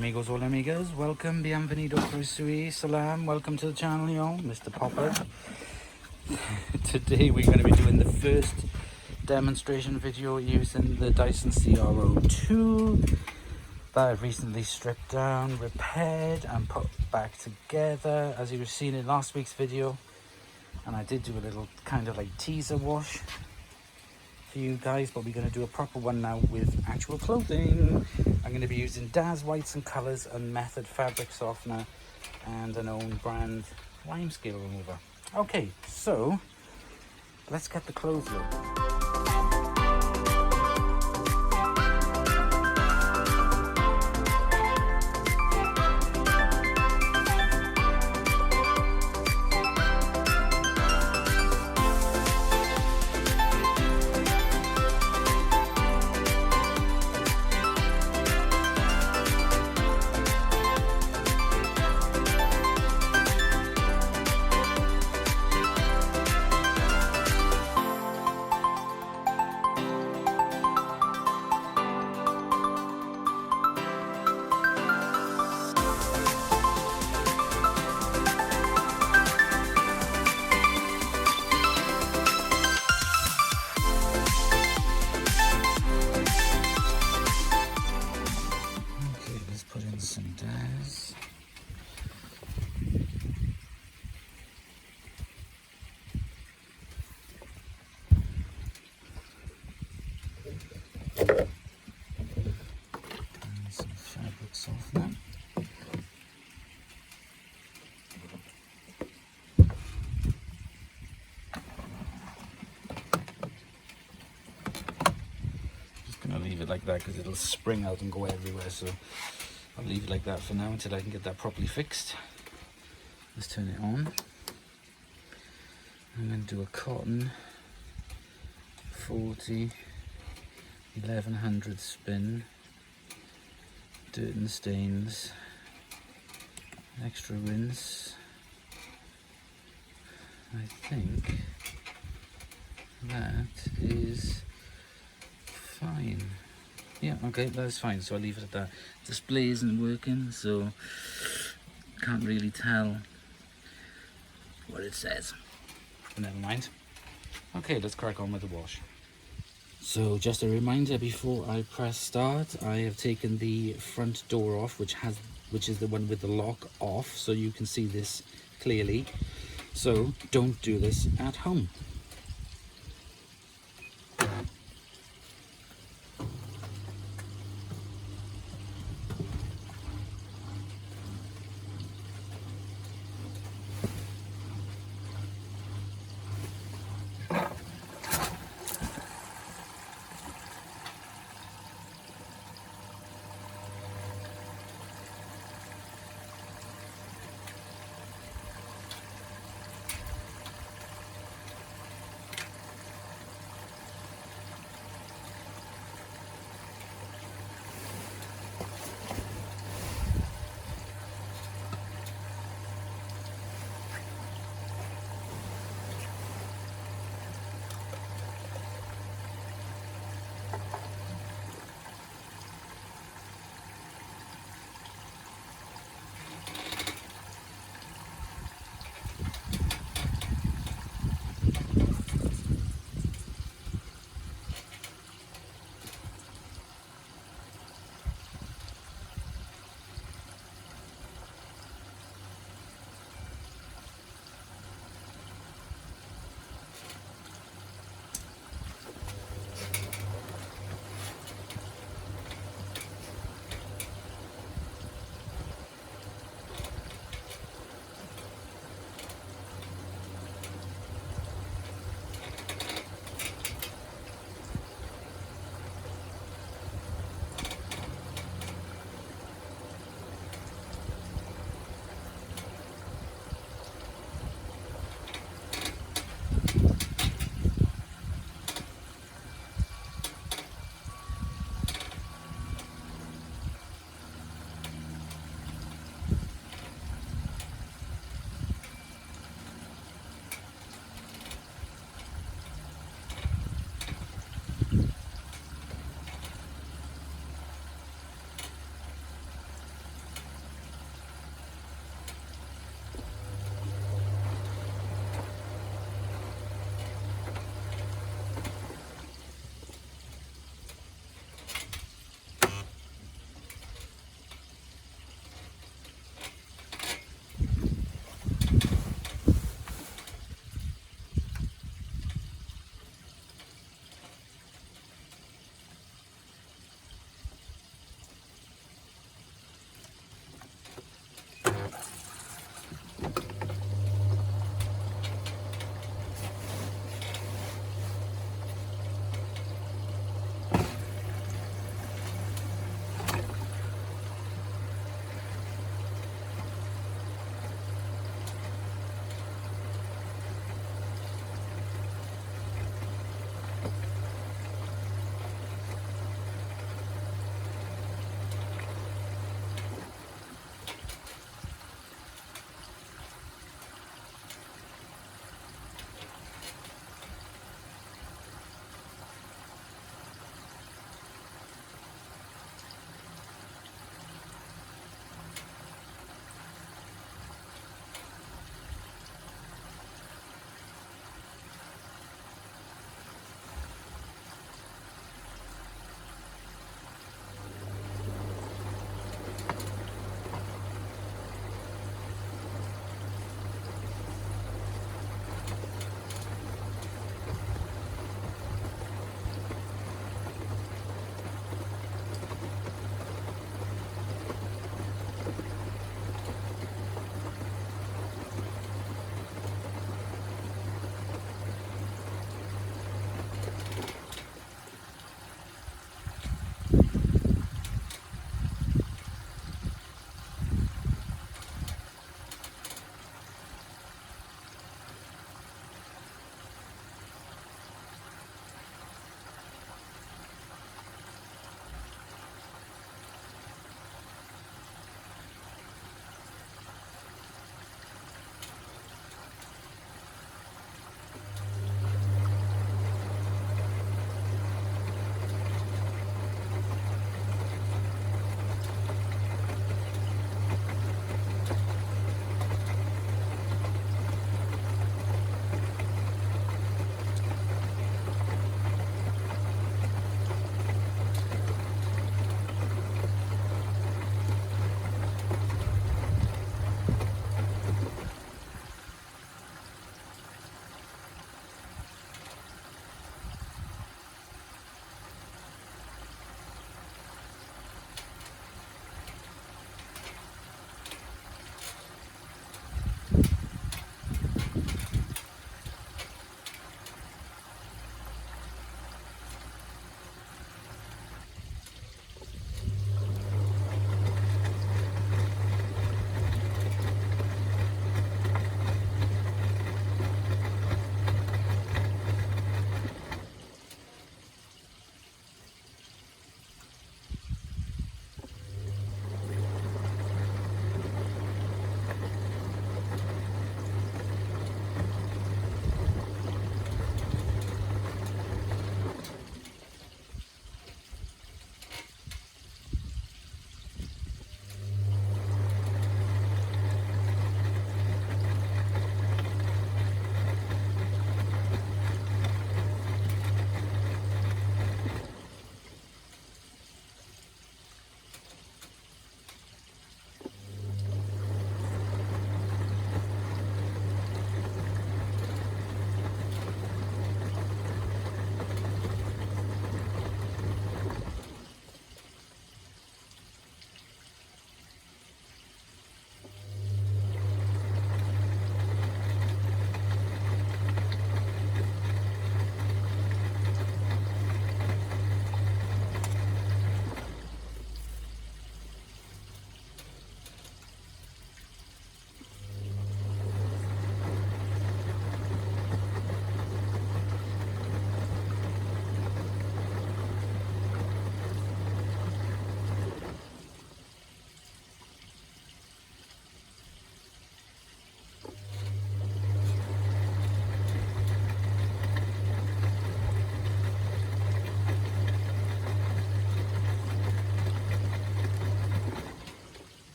amigos, hola amigas, welcome, bienvenido, prosui, salam, welcome to the channel, yo, Mr. Popper. Today we're going to be doing the first demonstration video using the DYSON CR02 that I've recently stripped down, repaired and put back together as you were seeing in last week's video. And I did do a little kind of like teaser wash for you guys, but we're going to do a proper one now with actual clothing. I'm going to be using DAS whites and colours and Method fabric softener and an own brand lime scale remover. Okay, so let's get the clothes look. Put in some DAS. And some fabric softener. Just gonna leave it like that because it'll spring out and go everywhere, so I'll leave it like that for now until I can get that properly fixed. Let's turn it on. I'm going to do a cotton 40 1100 spin, dirt and stains, extra rinse. I think that is fine. Yeah, okay, that's fine, so I'll leave it at that. Display isn't working, so can't really tell what it says. But never mind. Okay, let's crack on with the wash. So just a reminder before I press start, I have taken the front door off, which is the one with the lock off, so you can see this clearly. So don't do this at home.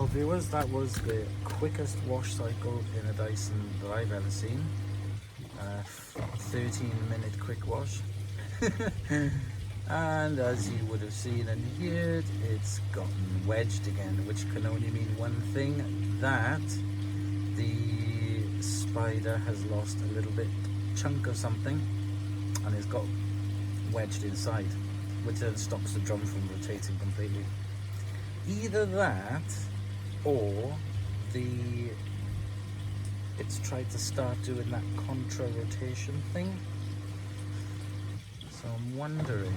Well viewers, that was the quickest wash cycle in a Dyson that I've ever seen. 13-minute quick wash. And as you would have seen and heard, it's gotten wedged again, which can only mean one thing, that the spider has lost a little bit chunk of something and it's got wedged inside, which then stops the drum from rotating completely. Either that or it's tried to start doing that contra rotation thing. So I'm wondering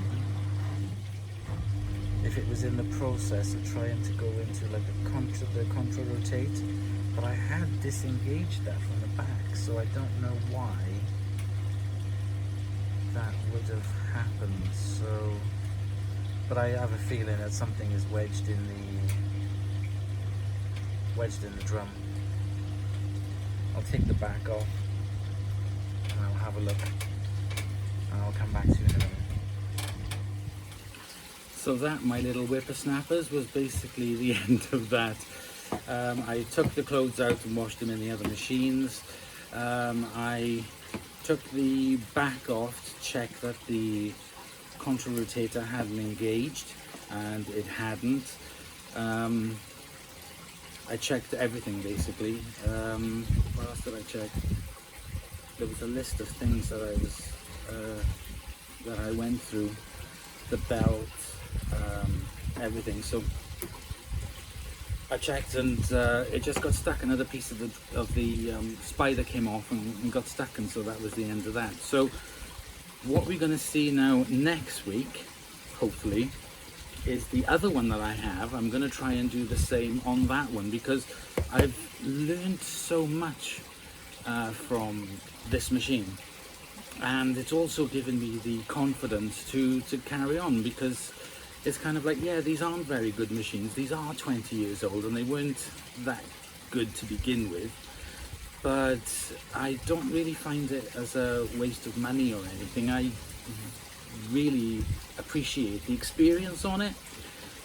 if it was in the process of trying to go into like the contra rotate, but I had disengaged that from the back, so I don't know why that would have happened. So, but I have a feeling that something is wedged in the drum. I'll take the back off and I'll have a look and I'll come back to you in a minute. So that, my little whippersnappers, was basically the end of that. I took the clothes out and washed them in the other machines. I took the back off to check that the contra rotator hadn't engaged, and it hadn't. I checked everything basically. What else did I check? There was a list of things that I went through, the belt, everything. So I checked, and it just got stuck. Another piece of the spider came off and got stuck, and so that was the end of that. So what we're going to see now next week, hopefully, is the other one that I have. I'm going to try and do the same on that one, because I've learned so much from this machine, and it's also given me the confidence to carry on, because it's kind of like, yeah, these aren't very good machines, these are 20 years old and they weren't that good to begin with, but I don't really find it as a waste of money or anything. I really appreciate the experience on it.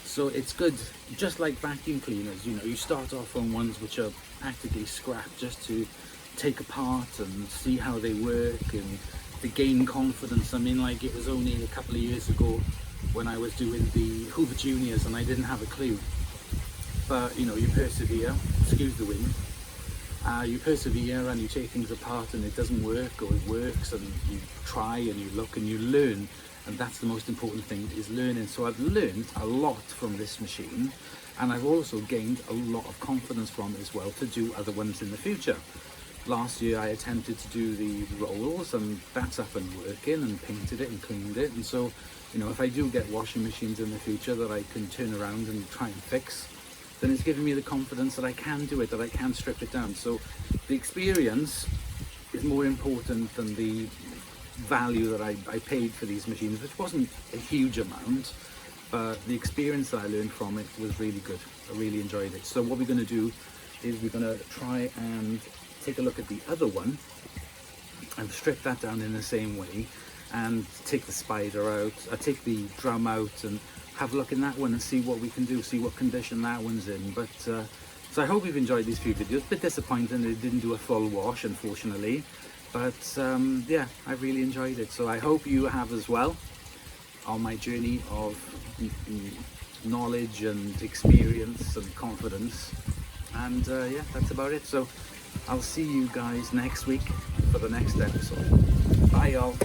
So it's good, just like vacuum cleaners, you know, you start off on ones which are practically scrap just to take apart and see how they work and to gain confidence. I mean, like, it was only a couple of years ago when I was doing the Hoover Juniors and I didn't have a clue, but you know, you persevere, excuse the wind, you persevere and you take things apart and it doesn't work, or it works, and you try and you look and you learn. And that's the most important thing, is learning. So I've learned a lot from this machine, and I've also gained a lot of confidence from it as well to do other ones in the future. Last year I attempted to do the rolls, and that's up and working, and painted it and cleaned it. And so, you know, if I do get washing machines in the future that I can turn around and try and fix, then it's giving me the confidence that I can do it, that I can strip it down. So the experience is more important than the value that I paid for these machines, which wasn't a huge amount, but the experience that I learned from it was really good. I really enjoyed it. So what we're going to do is we're going to try and take a look at the other one and strip that down in the same way, and take the spider out, take the drum out, and have a look in that one and see what we can do, see what condition that one's in. But so I hope you've enjoyed these few videos. A bit disappointing it didn't do a full wash, unfortunately, but yeah, I really enjoyed it. So I hope you have as well, on my journey of knowledge and experience and confidence. And yeah, that's about it. So I'll see you guys next week for the next episode. Bye y'all.